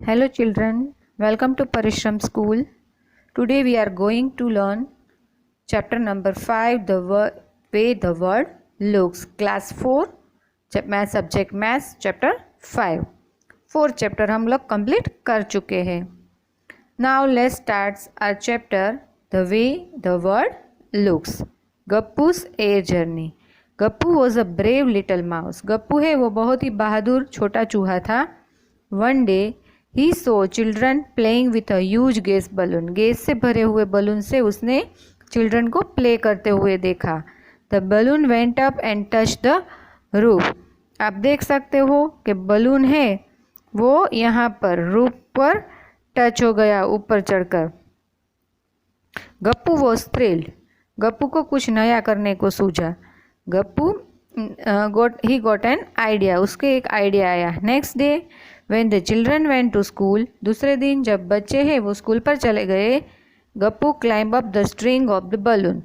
Hello children, welcome to Parishram School. Today we are going to learn chapter number 5, way the world looks. Class 4, math subject maths chapter 5. 4 chapter हम लोग complete कर चुके हैं. Now let's start our chapter the way the world looks. गप्पू's air journey. Gappu was a brave little mouse. Gappu है वो बहुत ही बहादुर छोटा चूहा था. One day he saw children playing with a huge gas balloon. Gas से भरे हुए बलून से उसने चिल्ड्रन को प्ले करते हुए देखा. The balloon went up and touched the roof. आप देख सकते हो कि बलून है वो यहाँ पर रूफ पर टच हो गया ऊपर चढ़कर. Gappu was thrilled. गप्पू को कुछ नया करने को सूझा. Gappu he got an idea. उसके एक आइडिया आया. Next day when the children went to school, दूसरे दिन जब बच्चे हैं वो स्कूल पर चले गए, Gappu climb up the string of the balloon.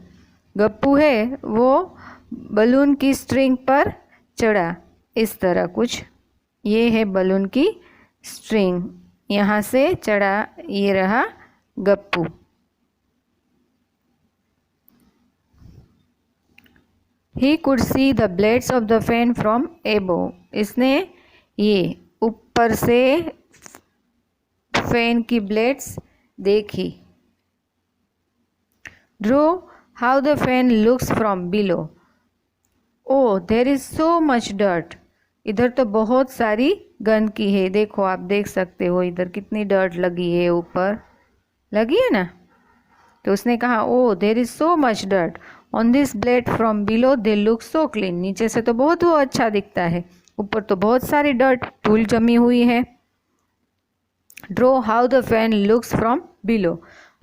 Gappu है वो बलून की स्ट्रिंग पर चढ़ा. इस तरह कुछ ये है बलून की स्ट्रिंग, यहाँ से चढ़ा, ये रहा Gappu. He could see the blades of the fan from above. इसने ये ऊपर से फैन की ब्लेड्स देखी. Draw how the fan looks from below. Oh, there is so much dirt. इधर तो बहुत सारी गंदगी है. देखो, आप देख सकते हो इधर कितनी डर्ट लगी है, ऊपर लगी है ना. तो उसने कहा, oh, there is so much dirt. On this blade from below they look so clean. नीचे से तो बहुत वो अच्छा दिखता है, ऊपर तो बहुत सारी डर्ट धूल जमी हुई है. Draw how the fan looks from below.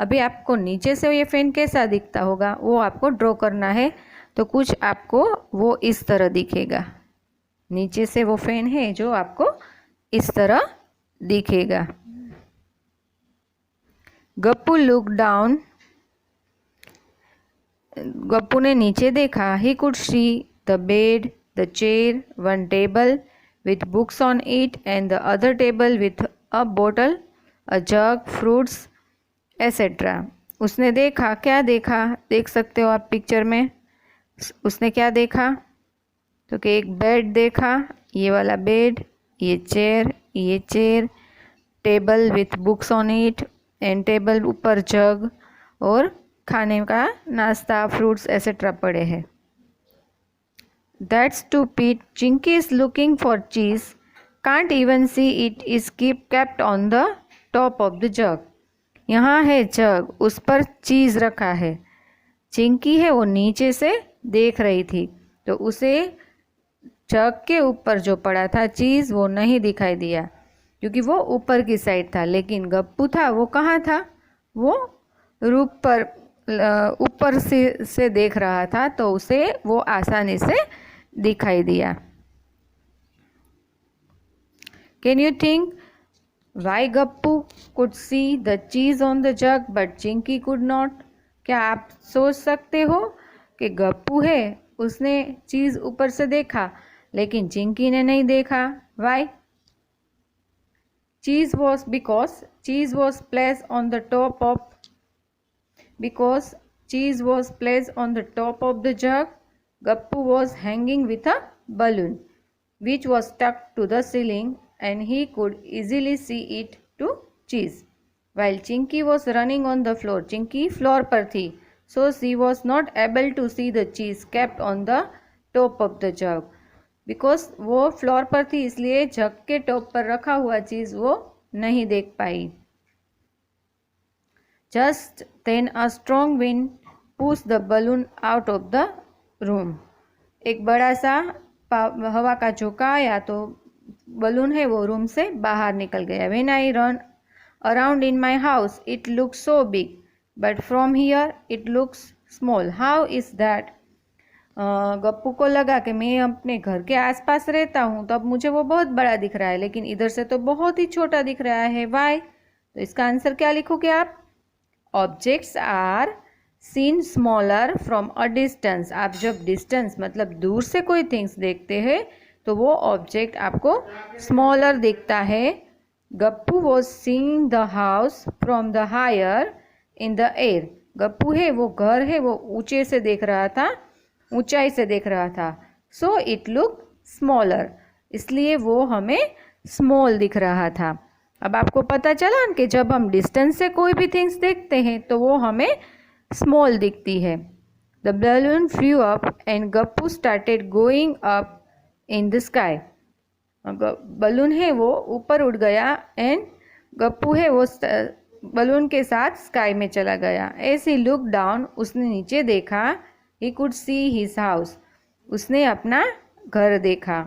अभी आपको नीचे से ये फैन कैसा दिखता होगा वो आपको ड्रॉ करना है. तो कुछ आपको वो इस तरह दिखेगा. नीचे से वो फैन है जो आपको इस तरह दिखेगा. Gappu look down. गप्पू ने नीचे देखा. ही could see the bed, the chair, one table with books on it and the other table with a bottle, a jug, fruits, etc. उसने देखा. क्या देखा देख सकते हो आप पिक्चर में. उसने क्या देखा तो कि एक बेड देखा, ये वाला बेड, ये chair, table with books on it and table ऊपर जग और खाने का नाश्ता, फ्रूट्स एसेट्रा पड़े हैं. That's stupid. Chinky is looking for cheese. Can't even see it is kept on the top of the jug. यहाँ है जग, उस पर चीज़ रखा है. चिंकी है वो नीचे से देख रही थी तो उसे जग के ऊपर जो पड़ा था चीज़ वो नहीं दिखाई दिया क्योंकि वो ऊपर की साइड था. लेकिन गप्पू था वो कहाँ था, वो रूफ पर ऊपर से देख रहा था तो उसे वो आसानी से दिखाई दिया. Can you think why Gappu could see the cheese on the jug but Chinky could not? क्या आप सोच सकते हो कि गप्पू है उसने चीज़ ऊपर से देखा लेकिन चिंकी ने नहीं देखा. Why? Because cheese was placed on the top of the jug. Gappu was hanging with a balloon which was stuck to the ceiling and he could easily see it to cheese. While Chinky was running on the floor. Chinky floor पर थी so she was not able to see the cheese kept on the top of the jug. Because वो floor पर थी इसलिए जग के top पर रखा हुआ चीज़ वो नहीं देख पाई. Just then a strong wind pushed the balloon out of the room. एक बड़ा सा हवा का झोंका आया तो बलून है वो रूम से बाहर निकल गया. When I run around in my house it looks so big but from here it looks small. How is that? Gappu को लगा कि मैं अपने घर के आसपास रहता हूँ तब मुझे वो बहुत बड़ा दिख रहा है लेकिन इधर से तो बहुत ही छोटा दिख रहा है. Why? तो इसका आंसर क्या लिखोगे आप. Objects are seen smaller from a distance. आप जब डिस्टेंस मतलब दूर से कोई थिंग्स देखते हैं तो वो ऑब्जेक्ट आपको स्मॉलर दिखता है Gappu was seeing the house from the higher in the air. Gappu है वो घर है वो ऊंचे से देख रहा था, ऊंचाई से देख रहा था। सो इट लुक स्मॉलर, इसलिए वो हमें स्मॉल दिख रहा था। अब आपको पता चला कि जब हम डिस्टेंस से कोई भी थिंग्स देखते हैं तो वो हमें स्मॉल दिखती है। The balloon flu up and Gappu started going up in the sky. Balloon है वो ऊपर उड़ गया एंड गप्पू है वो बलून के साथ स्काई में चला गया। एज ही लुक डाउन, उसने नीचे देखा। ही कुड सी हिज हाउस, उसने अपना घर देखा।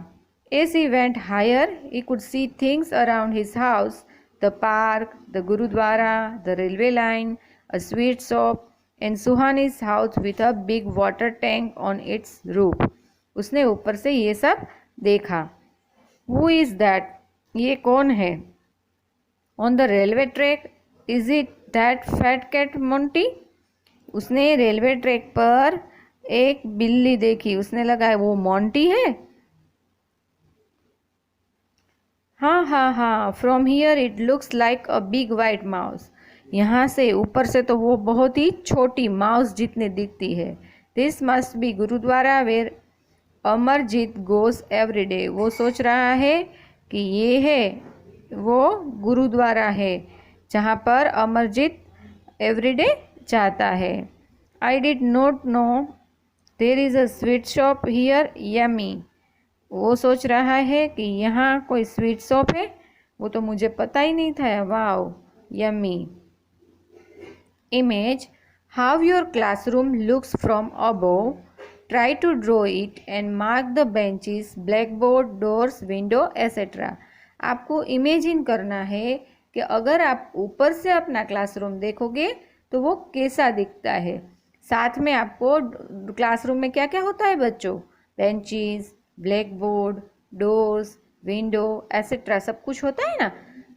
As he went higher, he could see things around his house, the park, the Gurudwara, the railway line, a sweet shop, and Suhani's house with a big water tank on its roof. उसने ऊपर से ये सब देखा। Who is that? ये कौन है? On the railway track, is it that fat cat Monty? उसने रेलवे ट्रैक पर एक बिल्ली देखी, उसने लगा वो मोंटी है। हाँ, from here it looks like a big white mouse. यहाँ से ऊपर से तो वो बहुत ही छोटी माउस जितनी दिखती है। This must be Gurudwara where Amarjeet goes every day. वो सोच रहा है कि ये है वो गुरुद्वारा है जहाँ पर अमरजीत एवरीडे जाता है। I did not know there is a sweet shop here, yummy. वो सोच रहा है कि यहाँ कोई स्वीट शॉप है, वो तो मुझे पता ही नहीं था। Wow, yummy. Image, how your classroom looks from above. Try to draw it and mark the benches, black board, doors, window etcetera. आपको इमेजिन करना है कि अगर आप ऊपर से अपना क्लासरूम देखोगे तो वो कैसा दिखता है। साथ में आपको क्लासरूम में क्या क्या होता है बच्चों? Benches, black board, doors, window etcetera सब कुछ होता है ना।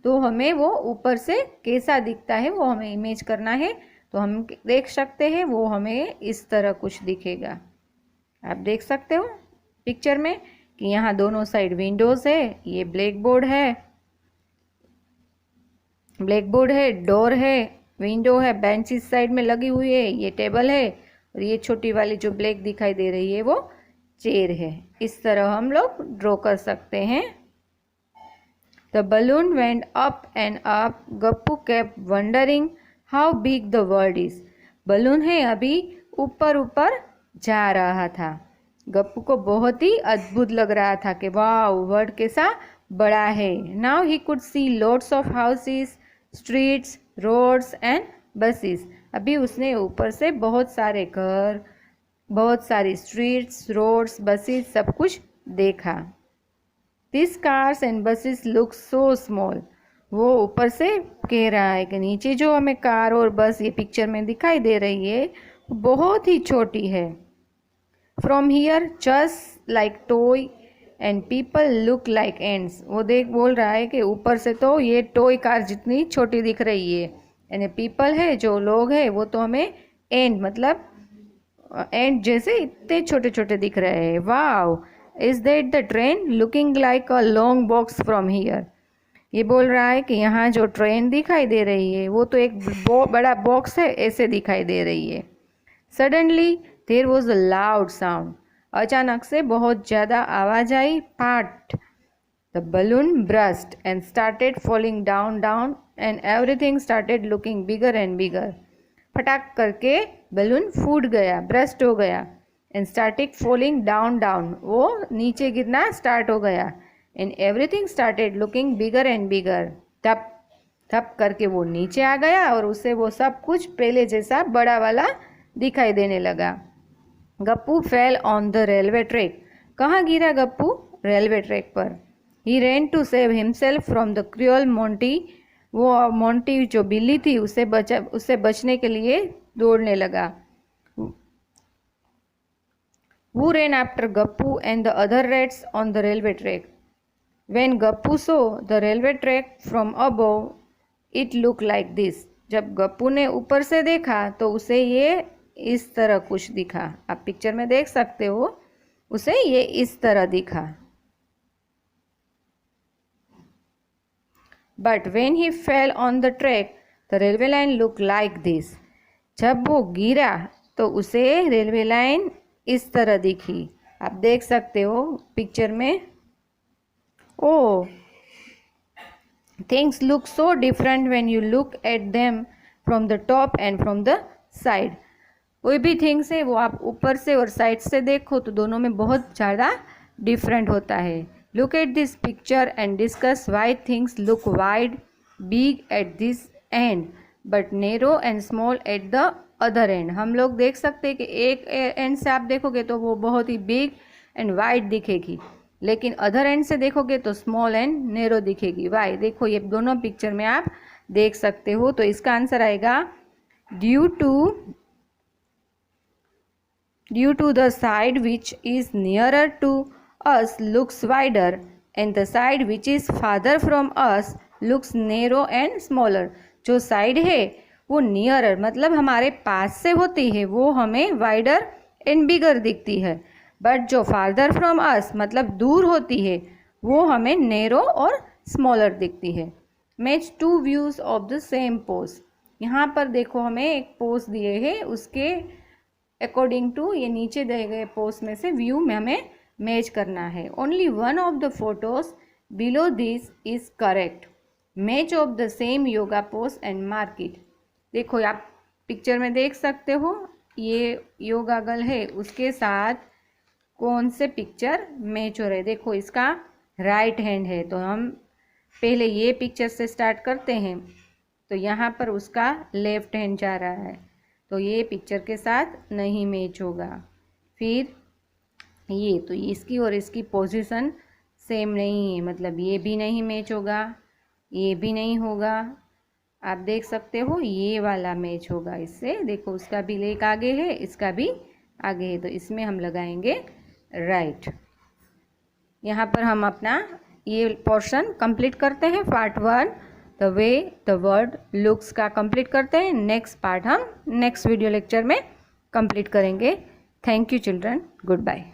तो हमें वो ऊपर से कैसा दिखता है वो हमें इमेज करना है। तो हम देख सकते हैं वो हमें इस तरह कुछ दिखेगा। आप देख सकते हो पिक्चर में कि यहाँ दोनों साइड विंडोज़ है, ये ब्लैक बोर्ड है, डोर है, विंडो है, बेंच इस साइड में लगी हुई है, ये टेबल है और ये छोटी वाली जो ब्लैक दिखाई दे रही है वो चेयर है। इस तरह हम लोग ड्रॉ कर सकते हैं। The balloon went up and up, Gappu kept wondering how big the world is. Balloon है अभी ऊपर ऊपर जा रहा था। गप्पू को बहुत ही अद्भुत लग रहा था कि वाह, वर्ल्ड कैसा बड़ा है। Now he could see lots of houses, streets, roads and buses. अभी उसने ऊपर से बहुत सारे घर, बहुत सारी स्ट्रीट्स, रोड्स, बसेस सब कुछ देखा। This cars and buses look so small. वो ऊपर से कह रहा है कि नीचे जो हमें कार और बस ये पिक्चर में दिखाई दे रही है वो बहुत ही छोटी है। From here just like toy and people look like ends. वो बोल रहा है कि ऊपर से तो ये टॉय कार जितनी छोटी दिख रही है, यानी पीपल है जो लोग हैं वो तो हमें एंड मतलब एंड जैसे इतने छोटे छोटे दिख रहे हैं। Wow, is that the train looking like a long box from here. ये बोल रहा है कि यहाँ जो ट्रेन दिखाई दे रही है वो तो एक बड़ा बॉक्स है, ऐसे दिखाई दे रही है। Suddenly there was a loud sound. अचानक से बहुत ज़्यादा आवाज़ आई। Part the balloon burst and started falling down and everything started looking bigger and bigger. फटाक करके बलून फूट गया, ब्रस्ट हो गया। एंड स्टार्टेड फॉलिंग डाउन, वो नीचे गिरना स्टार्ट हो गया। And everything started looking bigger and बिगर। थप करके वो नीचे आ गया और उसे वो सब कुछ पहले जैसा बड़ा वाला दिखाई देने लगा। Gappu fell on the railway track. कहाँ गिरा गप्पू? रेलवे ट्रैक पर। He ran to save himself from the cruel Monty. वो मोंटी जो बिल्ली थी उससे बचने के लिए दौड़ने लगा। Who ran after Gappu and the other rats on the railway track? When Gappu saw the railway track from above, it looked like this. जब गप्पू ने ऊपर से देखा तो उसे ये इस तरह कुछ दिखा। आप पिक्चर में देख सकते हो, उसे ये इस तरह दिखा। But when he fail on the track the railway line look like this. जब वो गिरा तो उसे रेलवे लाइन इस तरह दिखी। आप देख सकते हो पिक्चर में। Oh things look so different when you look at them from the top and from the side. कोई भी थिंग्स है वो आप ऊपर से और साइड से देखो तो दोनों में बहुत ज़्यादा डिफरेंट होता है। Look at this picture and discuss why things look wide big at this and but narrow and small at the other and. हम लोग देख सकते हैं कि एक एंड से आप देखोगे तो वो बहुत ही बिग एंड वाइड दिखेगी, लेकिन अदर एंड से देखोगे तो स्मॉल एंड नैरो दिखेगी। वाई? देखो ये दोनों पिक्चर में आप देख सकते हो। तो इसका आंसर आएगा due to the side which is nearer to us looks wider and the side which is farther from us looks narrow and smaller. जो साइड है वो नियरर मतलब हमारे पास से होती है वो हमें वाइडर एंड बिगर दिखती है, बट जो फादर फ्रॉम अस मतलब दूर होती है वो हमें नैरो और स्मॉलर दिखती है। Match two views of the same pose. यहाँ पर देखो हमें एक पोज दिए हैं, उसके अकॉर्डिंग टू ये नीचे दिए गए पोज में से व्यू में हमें मैच करना है। Only one of the photos below this is correct. Match of the same yoga pose and mark it. देखो आप पिक्चर में देख सकते हो ये योगा गर्ल है, उसके साथ कौन से पिक्चर मैच हो रहे। देखो इसका राइट हैंड है तो हम पहले ये पिक्चर से स्टार्ट करते हैं। तो यहाँ पर उसका लेफ्ट हैंड जा रहा है तो ये पिक्चर के साथ नहीं मैच होगा। फिर ये तो इसकी और इसकी पोजीशन सेम नहीं है, मतलब ये भी नहीं मैच होगा, ये भी नहीं होगा। आप देख सकते हो ये वाला मैच होगा इससे। देखो उसका भी लेग आगे है, इसका भी आगे है, तो इसमें हम लगाएंगे राइट। यहाँ पर हम अपना ये पोर्शन कंप्लीट करते हैं। Part 1 the way the world looks का कंप्लीट करते हैं। नेक्स्ट पार्ट हम नेक्स्ट वीडियो लेक्चर में कंप्लीट करेंगे। Thank you children, good bye.